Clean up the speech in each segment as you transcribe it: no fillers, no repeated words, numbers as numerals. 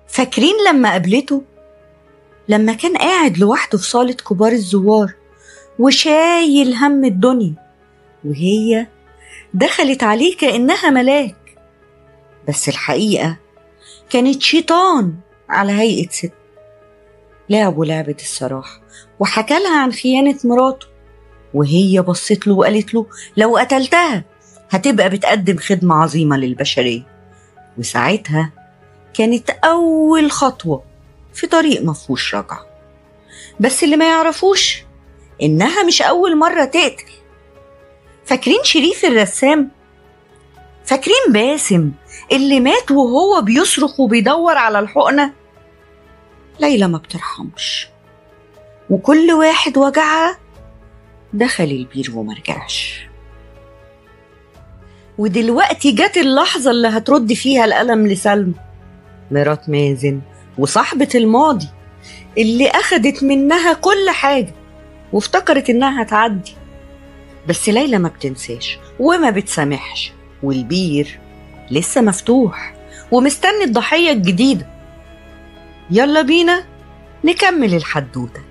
فاكرين لما قابلته؟ لما كان قاعد لوحده في صالة كبار الزوار وشايل هم الدنيا، وهي دخلت عليه كأنها ملاك، بس الحقيقة كانت شيطان على هيئة ست. لعبوا لعبة الصراحة وحكى لها عن خيانة مراته، وهي بصت له وقالت له لو قتلتها هتبقى بتقدم خدمة عظيمة للبشرية. وساعتها كانت أول خطوة في طريق مفهوش رجعة. بس اللي ما يعرفوش إنها مش أول مرة تقتل. فاكرين شريف الرسام؟ فاكرين باسم اللي مات وهو بيصرخ وبيدور على الحقنة؟ ليلى ما بترحمش، وكل واحد وجعها دخل البير ومرجعش. ودلوقتي جت اللحظة اللي هترد فيها الألم لسلمى، مرات مازن وصاحبة الماضي اللي أخدت منها كل حاجة وافتكرت إنها هتعدي. بس ليلى ما بتنساش وما بتسامحش، والبير لسه مفتوح ومستني الضحية الجديدة. يلا بينا نكمل الحدوتة.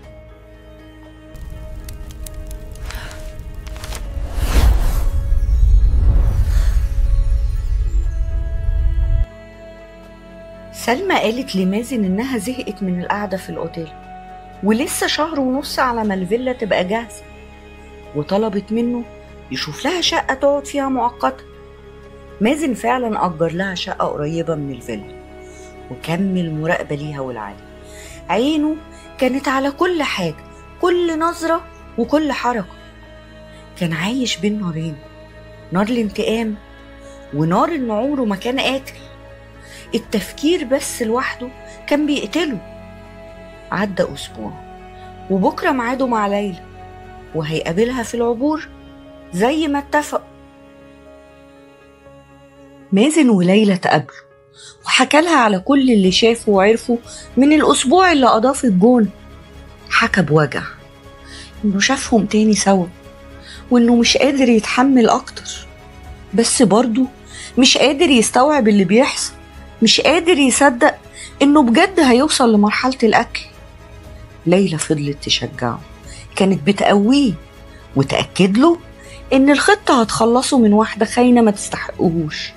سلمى قالت لمازن إنها زهقت من القعدة في الأوتيل، ولسه شهر ونص على ما الفيلا تبقى جاهزة، وطلبت منه يشوف لها شقة تقعد فيها مؤقتا. مازن فعلا أجر لها شقة قريبة من الفيلا، وكمل مراقبة ليها والعالي. عينه كانت على كل حاجة، كل نظرة وكل حركة. كان عايش بين نارين، نار الانتقام ونار إن عمره ما كان قاتل. التفكير بس لوحده كان بيقتله. عدى أسبوع وبكرة ميعاده مع ليلى، وهيقابلها في العبور زي ما اتفقوا. مازن وليلى تقابلوا وحكى لها على كل اللي شافه وعرفه من الأسبوع اللي قضاه في الجون. حكى بوجع إنه شافهم تاني سوا، وإنه مش قادر يتحمل أكتر، بس برضه مش قادر يستوعب اللي بيحصل، مش قادر يصدق إنه بجد هيوصل لمرحلة القتل. ليلى فضلت تشجعه، كانت بتقويه وتأكد له إن الخطة هتخلصه من واحدة خاينة ما تستحقهوش،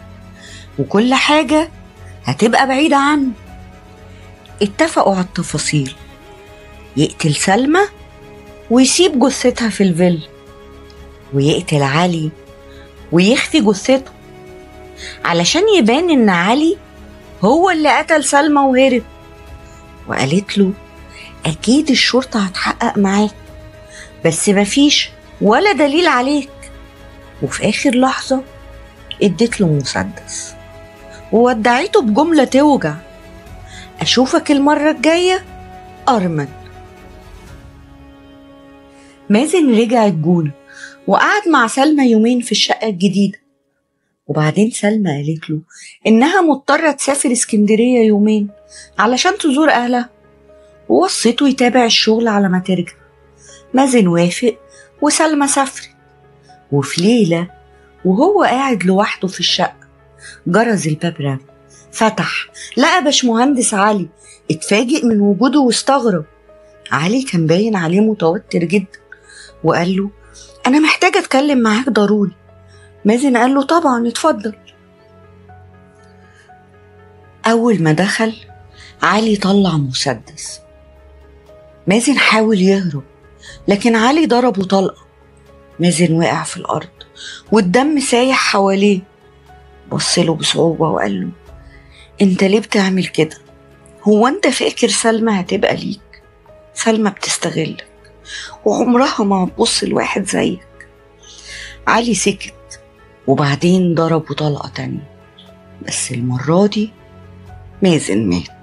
وكل حاجة هتبقى بعيدة عنه. اتفقوا على التفاصيل، يقتل سلمى ويسيب جثتها في الفيلا، ويقتل علي ويخفي جثته علشان يبان إن علي هو اللي قتل سلمى وهرب. وقالت له أكيد الشرطة هتحقق معاك، بس مفيش ولا دليل عليك. وفي آخر لحظة ادت له مسدس وودعته بجملة توجع: أشوفك المرة الجاية أرمن. مازن رجع الجونة وقعد مع سلمى يومين في الشقة الجديدة، وبعدين سلمى قالت له إنها مضطرة تسافر اسكندرية يومين علشان تزور أهلها، ووصيته يتابع الشغل على ما ترجع. مازن وافق وسلمى سافرت. وفي ليلة وهو قاعد لوحده في الشقة جرس الباب رن، فتح لقى باشمهندس علي. اتفاجئ من وجوده واستغرب. علي كان باين عليه متوتر جدا وقال له أنا محتاجة أتكلم معاك ضروري. مازن قال له طبعا اتفضل. أول ما دخل علي طلع مسدس. مازن حاول يهرب لكن علي ضربه طلقة. مازن وقع في الأرض والدم سايح حواليه. بصله بصعوبة وقال له انت ليه بتعمل كده؟ هو انت فاكر سلمى هتبقى ليك؟ سلمى بتستغلك وعمرها ما هتبص لواحد زيك. علي سكت وبعدين ضربه طلقة تانية، بس المرة دي مازن مات.